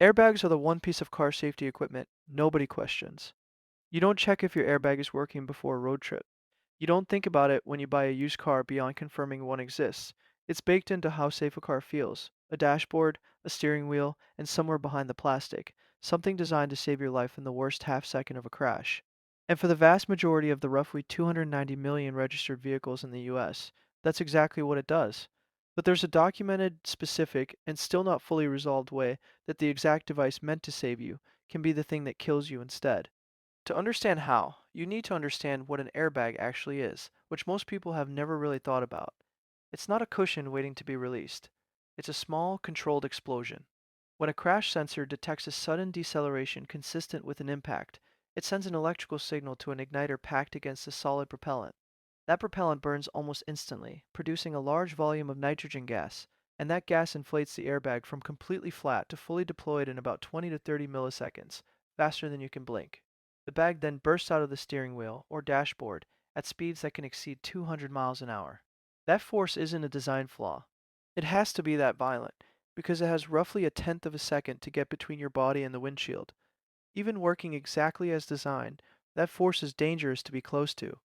Airbags are the one piece of car safety equipment nobody questions. You don't check if your airbag is working before a road trip. You don't think about it when you buy a used car beyond confirming one exists. It's baked into how safe a car feels. A dashboard, a steering wheel, and somewhere behind the plastic. Something designed to save your life in the worst half second of a crash. And for the vast majority of the roughly 290 million registered vehicles in the US, that's exactly what it does. But there's a documented, specific, and still not fully resolved way that the exact device meant to save you can be the thing that kills you instead. To understand how, you need to understand what an airbag actually is, which most people have never really thought about. It's not a cushion waiting to be released. It's a small, controlled explosion. When a crash sensor detects a sudden deceleration consistent with an impact, it sends an electrical signal to an igniter packed against a solid propellant. That propellant burns almost instantly, producing a large volume of nitrogen gas, and that gas inflates the airbag from completely flat to fully deployed in about 20 to 30 milliseconds, faster than you can blink. The bag then bursts out of the steering wheel or dashboard at speeds that can exceed 200 miles an hour. That force isn't a design flaw. It has to be that violent because it has roughly a tenth of a second to get between your body and the windshield. Even working exactly as designed, that force is dangerous to be close to.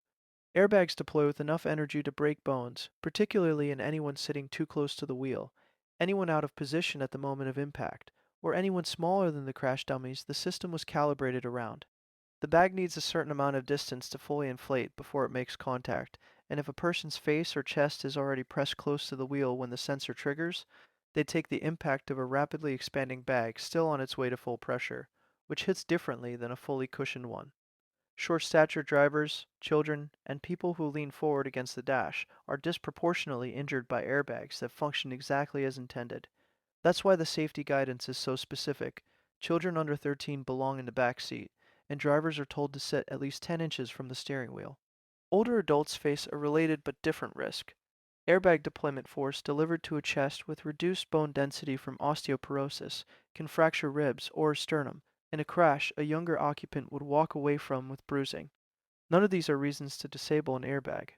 Airbags deploy with enough energy to break bones, particularly in anyone sitting too close to the wheel, anyone out of position at the moment of impact, or anyone smaller than the crash dummies the system was calibrated around. The bag needs a certain amount of distance to fully inflate before it makes contact, and if a person's face or chest is already pressed close to the wheel when the sensor triggers, they take the impact of a rapidly expanding bag still on its way to full pressure, which hits differently than a fully cushioned one. Short-statured drivers, children, and people who lean forward against the dash are disproportionately injured by airbags that function exactly as intended. That's why the safety guidance is so specific. Children under 13 belong in the back seat, and drivers are told to sit at least 10 inches from the steering wheel. Older adults face a related but different risk. Airbag deployment force delivered to a chest with reduced bone density from osteoporosis can fracture ribs or sternum. In a crash, a younger occupant would walk away from with bruising. None of these are reasons to disable an airbag.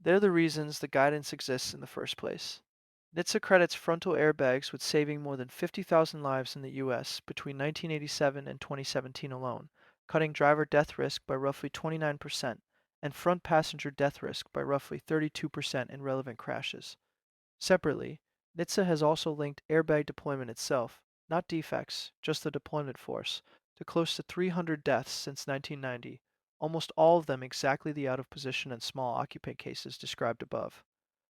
They're the reasons the guidance exists in the first place. NHTSA credits frontal airbags with saving more than 50,000 lives in the US between 1987 and 2017 alone, cutting driver death risk by roughly 29% and front passenger death risk by roughly 32% in relevant crashes. Separately, NHTSA has also linked airbag deployment itself, not defects, just the deployment force, to close to 300 deaths since 1990, almost all of them exactly the out of position and small occupant cases described above.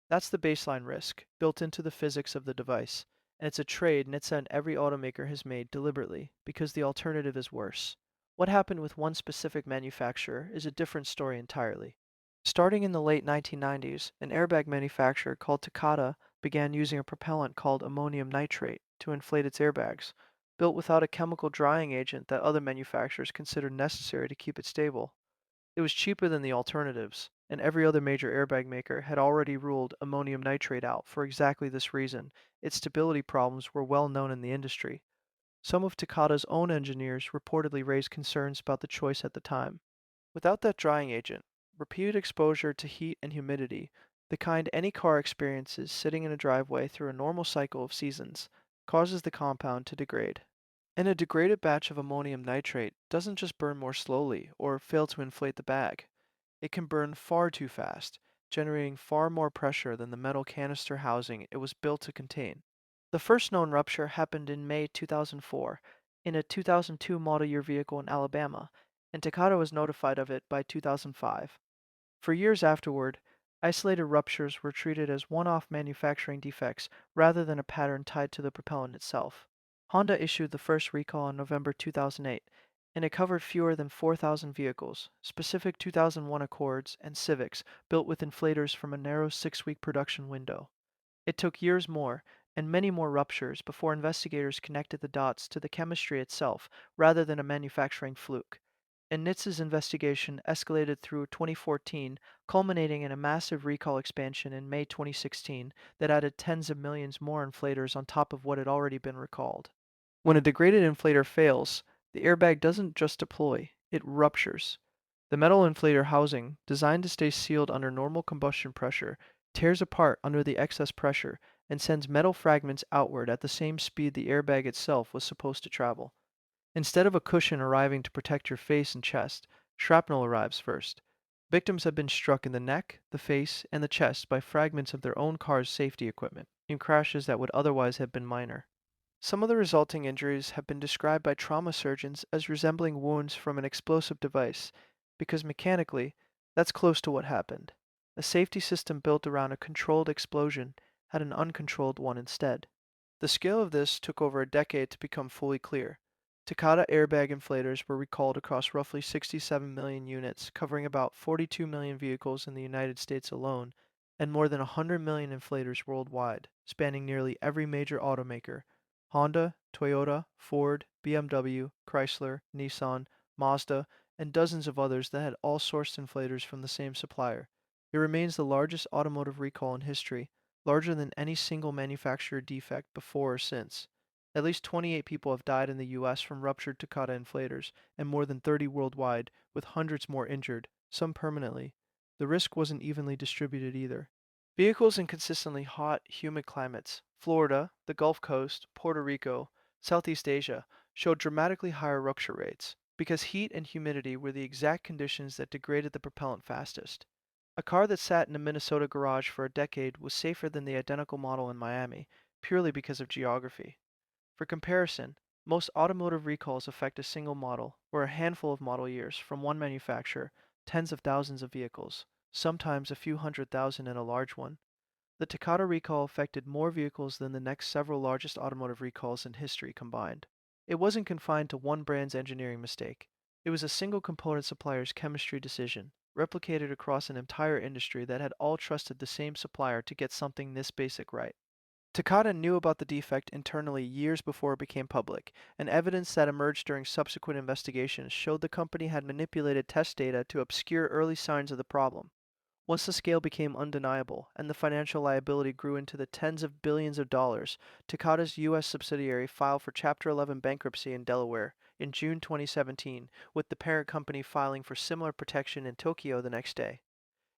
That's the baseline risk, built into the physics of the device, and it's a trade NHTSA and every automaker has made deliberately, because the alternative is worse. What happened with one specific manufacturer is a different story entirely. Starting in the late 1990s, an airbag manufacturer called Takata began using a propellant called ammonium nitrate to inflate its airbags, built without a chemical drying agent that other manufacturers considered necessary to keep it stable. It was cheaper than the alternatives, and every other major airbag maker had already ruled ammonium nitrate out for exactly this reason. Its stability problems were well known in the industry. Some of Takata's own engineers reportedly raised concerns about the choice at the time. Without that drying agent, repeated exposure to heat and humidity, the kind any car experiences sitting in a driveway through a normal cycle of seasons, causes the compound to degrade. And a degraded batch of ammonium nitrate doesn't just burn more slowly or fail to inflate the bag. It can burn far too fast, generating far more pressure than the metal canister housing it was built to contain. The first known rupture happened in May 2004 in a 2002 model year vehicle in Alabama, and Takata was notified of it by 2005. For years afterward, isolated ruptures were treated as one-off manufacturing defects rather than a pattern tied to the propellant itself. Honda issued the first recall in November 2008, and it covered fewer than 4,000 vehicles, specific 2001 Accords and Civics built with inflators from a narrow 6-week production window. It took years more, and many more ruptures before investigators connected the dots to the chemistry itself rather than a manufacturing fluke. And NHTSA's investigation escalated through 2014, culminating in a massive recall expansion in May 2016 that added tens of millions more inflators on top of what had already been recalled. When a degraded inflator fails, the airbag doesn't just deploy, it ruptures. The metal inflator housing, designed to stay sealed under normal combustion pressure, tears apart under the excess pressure, and sends metal fragments outward at the same speed the airbag itself was supposed to travel. Instead of a cushion arriving to protect your face and chest, shrapnel arrives first. Victims have been struck in the neck, the face, and the chest by fragments of their own car's safety equipment, in crashes that would otherwise have been minor. Some of the resulting injuries have been described by trauma surgeons as resembling wounds from an explosive device, because mechanically, that's close to what happened. A safety system built around a controlled explosion had an uncontrolled one instead. The scale of this took over a decade to become fully clear. Takata airbag inflators were recalled across roughly 67 million units, covering about 42 million vehicles in the United States alone, and more than 100 million inflators worldwide, spanning nearly every major automaker: Honda, Toyota, Ford, BMW, Chrysler, Nissan, Mazda, and dozens of others that had all sourced inflators from the same supplier. It remains the largest automotive recall in history, larger than any single manufacturer defect before or since. At least 28 people have died in the US from ruptured Takata inflators, and more than 30 worldwide, with hundreds more injured, some permanently. The risk wasn't evenly distributed either. Vehicles in consistently hot, humid climates, Florida, the Gulf Coast, Puerto Rico, Southeast Asia, showed dramatically higher rupture rates, because heat and humidity were the exact conditions that degraded the propellant fastest. A car that sat in a Minnesota garage for a decade was safer than the identical model in Miami, purely because of geography. For comparison, most automotive recalls affect a single model or a handful of model years from one manufacturer, tens of thousands of vehicles, sometimes a few 100,000 in a large one. The Takata recall affected more vehicles than the next several largest automotive recalls in history combined. It wasn't confined to one brand's engineering mistake. It was a single component supplier's chemistry decision, replicated across an entire industry that had all trusted the same supplier to get something this basic right. Takata knew about the defect internally years before it became public, and evidence that emerged during subsequent investigations showed the company had manipulated test data to obscure early signs of the problem. Once the scale became undeniable and the financial liability grew into the tens of billions of dollars, Takata's U.S. subsidiary filed for Chapter 11 bankruptcy in Delaware in June 2017, with the parent company filing for similar protection in Tokyo the next day.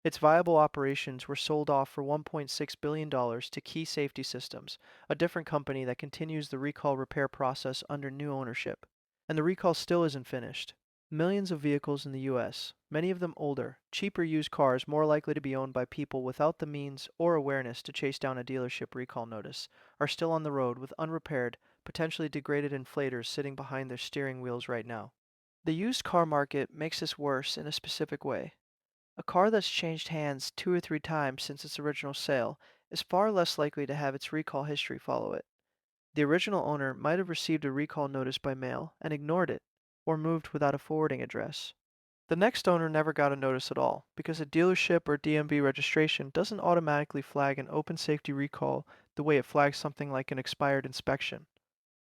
Its viable operations were sold off for $1.6 billion to Key Safety Systems, a different company that continues the recall repair process under new ownership. And the recall still isn't finished. Millions of vehicles in the US, many of them older, cheaper used cars more likely to be owned by people without the means or awareness to chase down a dealership recall notice, are still on the road with unrepaired, potentially degraded inflators sitting behind their steering wheels right now. The used car market makes this worse in a specific way. A car that's changed hands 2 or 3 times since its original sale is far less likely to have its recall history follow it. The original owner might have received a recall notice by mail and ignored it, or moved without a forwarding address. The next owner never got a notice at all, because a dealership or DMV registration doesn't automatically flag an open safety recall the way it flags something like an expired inspection.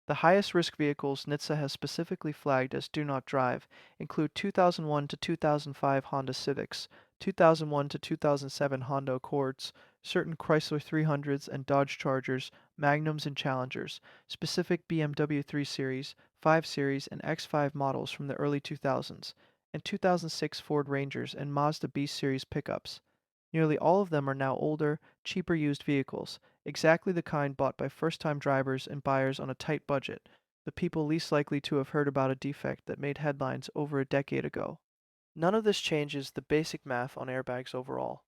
The highest risk vehicles NHTSA has specifically flagged as do not drive include 2001 to 2005 Honda Civics, 2001 to 2007 Honda Accords, certain Chrysler 300s and Dodge Chargers, Magnums and Challengers, specific BMW 3 Series, 5 Series, and X5 models from the early 2000s, and 2006 Ford Rangers and Mazda B Series pickups. Nearly all of them are now older, cheaper used vehicles, exactly the kind bought by first-time drivers and buyers on a tight budget, the people least likely to have heard about a defect that made headlines over a decade ago. None of this changes the basic math on airbags overall.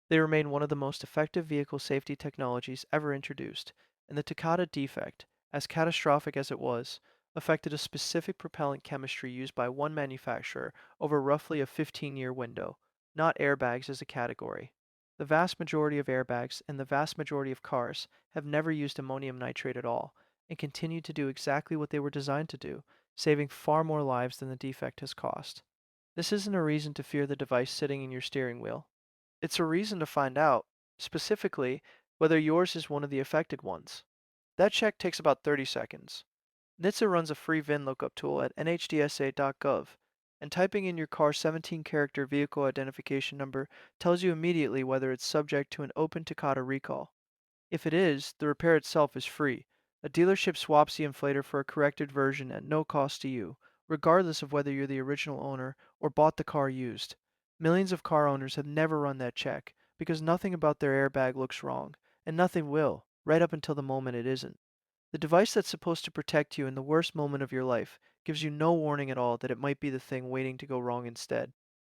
They remain one of the most effective vehicle safety technologies ever introduced, and the Takata defect, as catastrophic as it was, affected a specific propellant chemistry used by one manufacturer over roughly a 15-year window, not airbags as a category. The vast majority of airbags and the vast majority of cars have never used ammonium nitrate at all, and continue to do exactly what they were designed to do, saving far more lives than the defect has cost. This isn't a reason to fear the device sitting in your steering wheel. It's a reason to find out, specifically, whether yours is one of the affected ones. That check takes about 30 seconds. NHTSA runs a free VIN lookup tool at NHTSA.gov, and typing in your car's 17-character vehicle identification number tells you immediately whether it's subject to an open Takata recall. If it is, the repair itself is free. A dealership swaps the inflator for a corrected version at no cost to you, regardless of whether you're the original owner or bought the car used. Millions of car owners have never run that check, because nothing about their airbag looks wrong, and nothing will, right up until the moment it isn't. The device that's supposed to protect you in the worst moment of your life gives you no warning at all that it might be the thing waiting to go wrong instead.